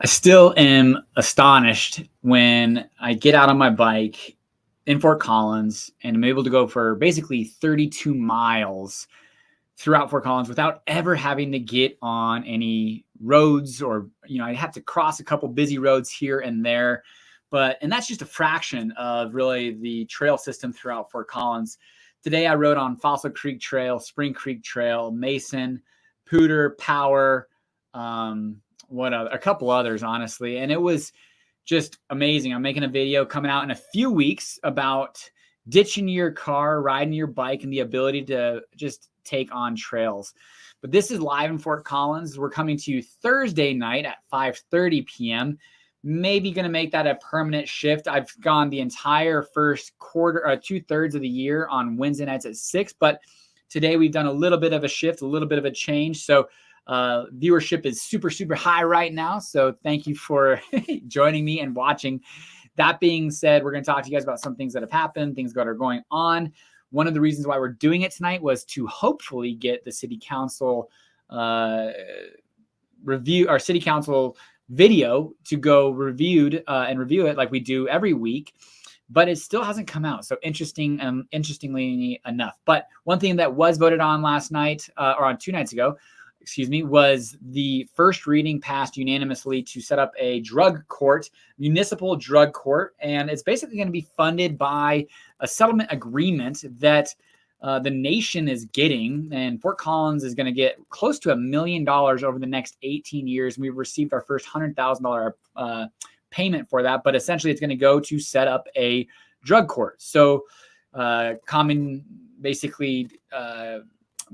I still am astonished when I get out on my bike in Fort Collins and I'm able to go for basically 32 miles throughout Fort Collins without ever having to get on any roads or, I have to cross a couple busy roads here and there. And that's just a fraction of really the trail system throughout Fort Collins. Today I rode on Fossil Creek Trail, Spring Creek Trail, Mason, Pooter, Power, a couple others, honestly. And it was just amazing. I'm making a video coming out in a few weeks about ditching your car, riding your bike, and the ability to just take on trails. But this is live in Fort Collins. We're coming to you Thursday night at 5:30 p.m. Maybe going to make that a permanent shift. I've gone the entire first quarter, 2/3 of the year on Wednesday nights at 6, but today we've done a little bit of a shift, a little bit of a change. So viewership is super, super high right now. So thank you for joining me and watching. That being said, we're going to talk to you guys about some things that have happened, things that are going on. One of the reasons why we're doing it tonight was to hopefully get the city council our city council video to go reviewed and review it like we do every week, but it still hasn't come out. So interestingly enough. But one thing that was voted on last night or on 2 nights ago, was the first reading passed unanimously to set up a drug court, municipal drug court. And it's basically going to be funded by a settlement agreement that the nation is getting. And Fort Collins is going to get close to $1 million over the next 18 years. We've received our first $100,000 payment for that. But essentially, it's going to go to set up a drug court. So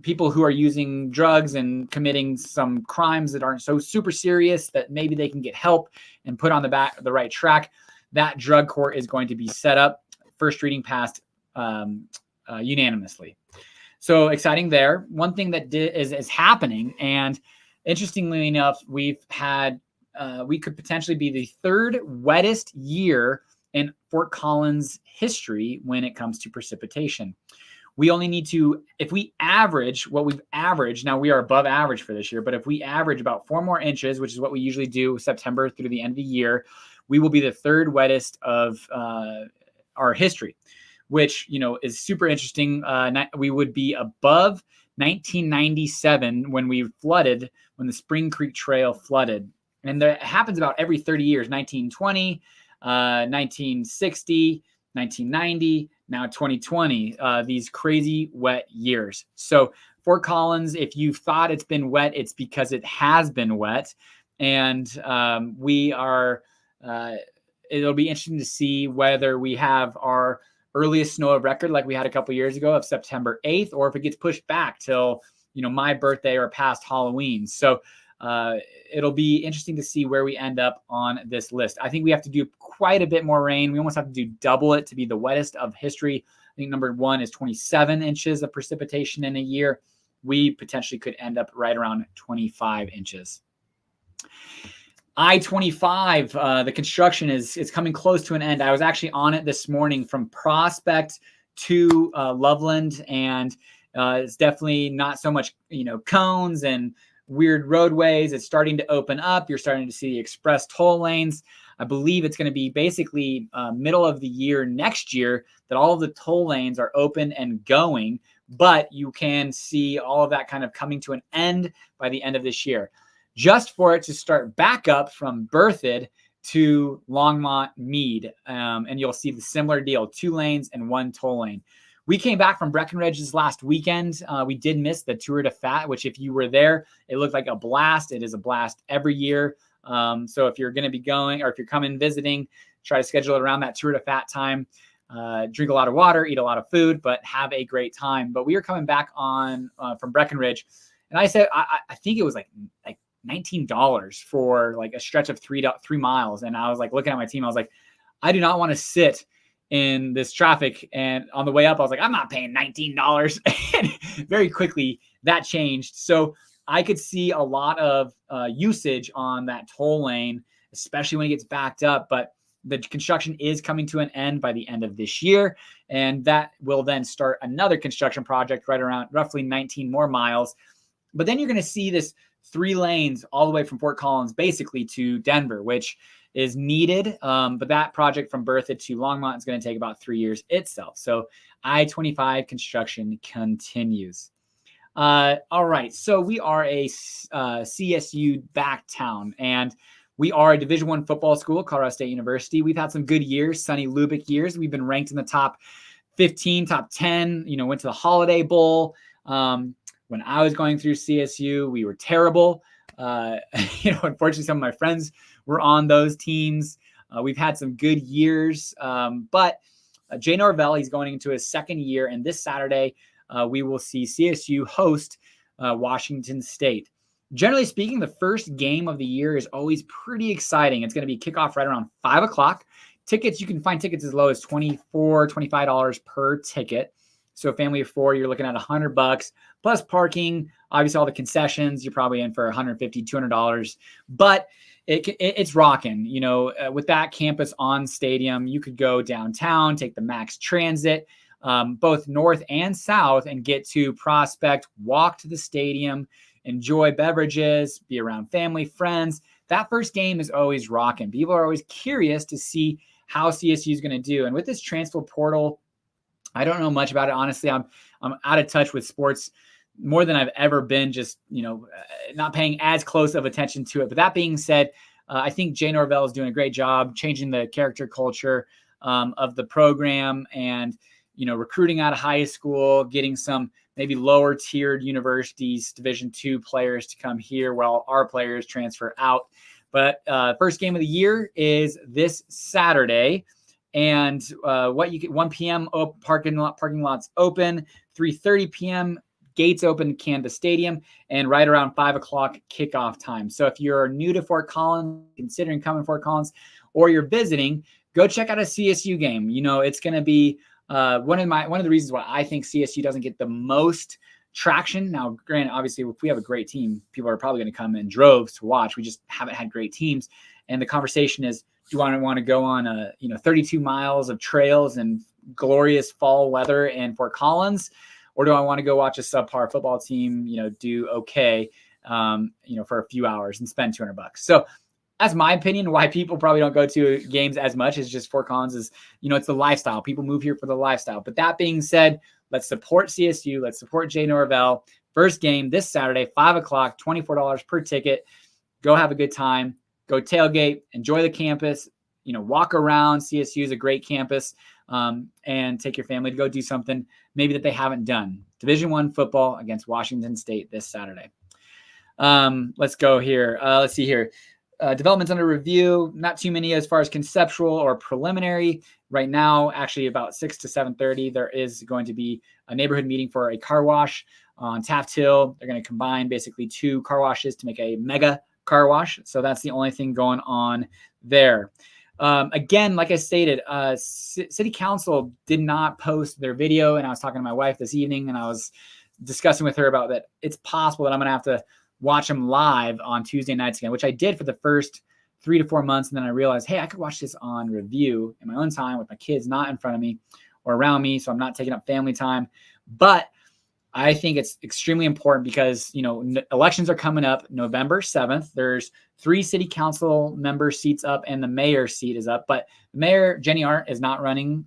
people who are using drugs and committing some crimes that aren't so super serious that maybe they can get help and put on the right track. That drug court is going to be set up. First reading passed unanimously. So exciting there. One thing that is happening, and interestingly enough, we could potentially be the third wettest year in Fort Collins history when it comes to precipitation. We only need to, if we average what we've averaged, now we are above average for this year, but if we average about 4 more inches, which is what we usually do September through the end of the year, we will be the third wettest of our history, which, is super interesting. We would be above 1997 when the Spring Creek Trail flooded. And that happens about every 30 years, 1920, 1960, 1990, now 2020, these crazy wet years. So Fort Collins, if you thought it's been wet, it's because it has been wet. And it'll be interesting to see whether we have our earliest snow of record like we had a couple years ago of September 8th, or if it gets pushed back till, my birthday or past Halloween. So it'll be interesting to see where we end up on this list. I think we have to do quite a bit more rain. We almost have to do double it to be the wettest of history. I think number 1 is 27 inches of precipitation in a year. We potentially could end up right around 25 inches. I-25, the construction is coming close to an end. I was actually on it this morning from Prospect to Loveland, and it's definitely not so much, cones and weird roadways. It's starting to open up. You're starting to see the express toll lanes. I believe it's going to be basically middle of the year next year that all of the toll lanes are open and going, but you can see all of that kind of coming to an end by the end of this year, just for it to start back up from Berthoud to Longmont Meade. And you'll see the similar deal, 2 lanes and 1 toll lane. We came back from Breckenridge this last weekend. We did miss the Tour de Fat, which if you were there, it looked like a blast. It is a blast every year. So if you're going to be going, or if you're coming visiting, try to schedule it around that Tour de Fat time. Drink a lot of water, eat a lot of food, but have a great time. But we were coming back on from Breckenridge, and I said I think it was like $19 for like a stretch of 3 miles. And I was like looking at my team, I was like, I do not want to sit in this traffic. And on the way up, I was like, I'm not paying $19. And very quickly that changed. So I could see a lot of usage on that toll lane, especially when it gets backed up. But the construction is coming to an end by the end of this year. And that will then start another construction project right around roughly 19 more miles. But then you're going to see this 3 lanes all the way from Fort Collins basically to Denver, which is needed. But that project from Berthoud to Longmont is going to take about 3 years itself. So I-25 construction continues. All right. So we are a CSU back town, and we are a Division I football school, Colorado State University. We've had some good years, Sonny Lubick years. We've been ranked in the top 15, top 10, went to the Holiday Bowl. When I was going through CSU, we were terrible. Unfortunately, some of my friends were on those teams. We've had some good years, but Jay Norvell, he's going into his second year, and this Saturday, we will see CSU host Washington State. Generally speaking, the first game of the year is always pretty exciting. It's going to be kickoff right around 5 o'clock. Tickets, you can find tickets as low as $24, $25 per ticket. So a family of 4, you're looking at $100 plus parking. Obviously, all the concessions, you're probably in for $150, $200. But it's rocking. With that campus on stadium, you could go downtown, take the Max Transit, both north and south, and get to Prospect, walk to the stadium, enjoy beverages, be around family, friends. That first game is always rocking. People are always curious to see how CSU is going to do. And with this transfer portal, I don't know much about it. Honestly, I'm out of touch with sports more than I've ever been, just, not paying as close of attention to it. But that being said, I think Jay Norvell is doing a great job changing the character culture of the program, and, recruiting out of high school, getting some maybe lower tiered universities, Division II players to come here while our players transfer out. But first game of the year is this Saturday. And what you get, 1 p.m. parking lots open, 3:30 p.m. gates open Canvas Stadium, and right around 5 o'clock kickoff time. So if you're new to Fort Collins, considering coming to Fort Collins, or you're visiting, go check out a CSU game. It's going to be one of the reasons why I think CSU doesn't get the most traction. Now, granted, obviously, if we have a great team, people are probably going to come in droves to watch. We just haven't had great teams. And the conversation is, do I want to go on 32 miles of trails and glorious fall weather in Fort Collins, or do I want to go watch a subpar football team, do okay, for a few hours and spend $200? So that's my opinion. Why people probably don't go to games as much is just Fort Collins is, it's the lifestyle. People move here for the lifestyle. But that being said, let's support CSU. Let's support Jay Norvell. First game this Saturday, 5 o'clock, $24 per ticket. Go have a good time. Go tailgate, enjoy the campus, walk around. CSU is a great campus, and take your family to go do something maybe that they haven't done. Division I football against Washington State this Saturday. Let's go here. Let's see here. Developments under review, not too many as far as conceptual or preliminary. Right now, actually about 6 to 7:30, there is going to be a neighborhood meeting for a car wash on Taft Hill. They're going to combine basically 2 car washes to make a mega car wash. So that's the only thing going on there. Again, like I stated, City Council did not post their video, and I was talking to my wife this evening, and I was discussing with her about that. It's possible that I'm going to have to watch them live on Tuesday nights again, which I did for the first 3 to 4 months. And then I realized, hey, I could watch this on review in my own time with my kids not in front of me or around me, so I'm not taking up family time. But I think it's extremely important because, elections are coming up November 7th. There's 3 city council member seats up, and the mayor's seat is up. But the mayor, Jenny Arndt, is not running.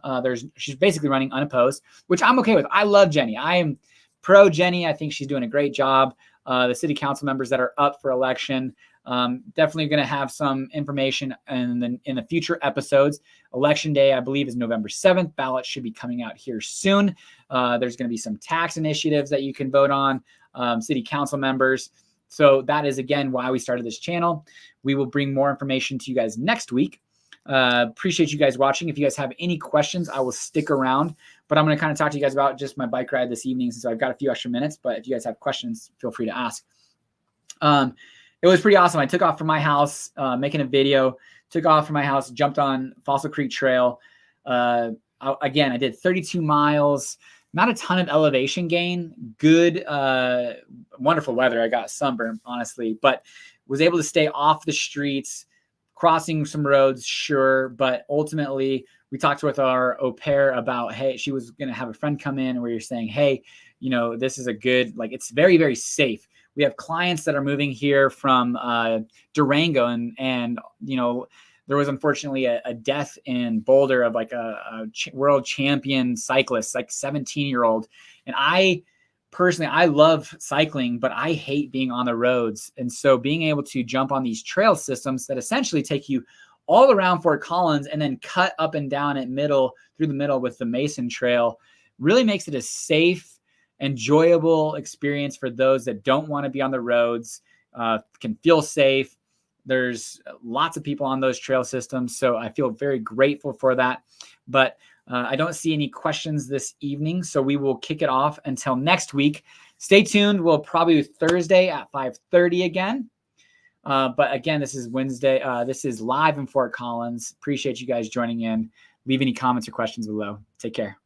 She's basically running unopposed, which I'm okay with. I love Jenny. I am pro Jenny. I think she's doing a great job. The city council members that are up for election, definitely going to have some information in the future episodes. Election day, I believe, is November 7th. Ballots should be coming out here soon. There's going to be some tax initiatives that you can vote on, city council members. So that is, again, why we started this channel. We will bring more information to you guys next week. Appreciate you guys watching. If you guys have any questions, I will stick around. But I'm going to kind of talk to you guys about just my bike ride this evening, since I've got a few extra minutes. But if you guys have questions, feel free to ask. It was pretty awesome. I took off from my house, making a video, took off from my house, jumped on Fossil Creek Trail. Again, I did 32 miles, not a ton of elevation gain, good, wonderful weather. I got sunburned, honestly, but was able to stay off the streets, crossing some roads, sure. But ultimately, we talked with our au pair about, hey, she was going to have a friend come in where you're saying, hey, this is a good, it's very, very safe. We have clients that are moving here from Durango, and there was unfortunately a death in Boulder of like a world champion cyclist, like 17-year-old. And I love cycling, but I hate being on the roads. And so being able to jump on these trail systems that essentially take you all around Fort Collins and then cut up and down through the middle with the Mason Trail really makes it a safe, enjoyable experience for those that don't want to be on the roads, can feel safe. There's lots of people on those trail systems, so I feel very grateful for that. But I don't see any questions this evening, so we will kick it off until next week. Stay tuned. We'll probably do Thursday at 5:30 again. But again, this is Wednesday. This is live in Fort Collins. Appreciate you guys joining in. Leave any comments or questions below. Take care.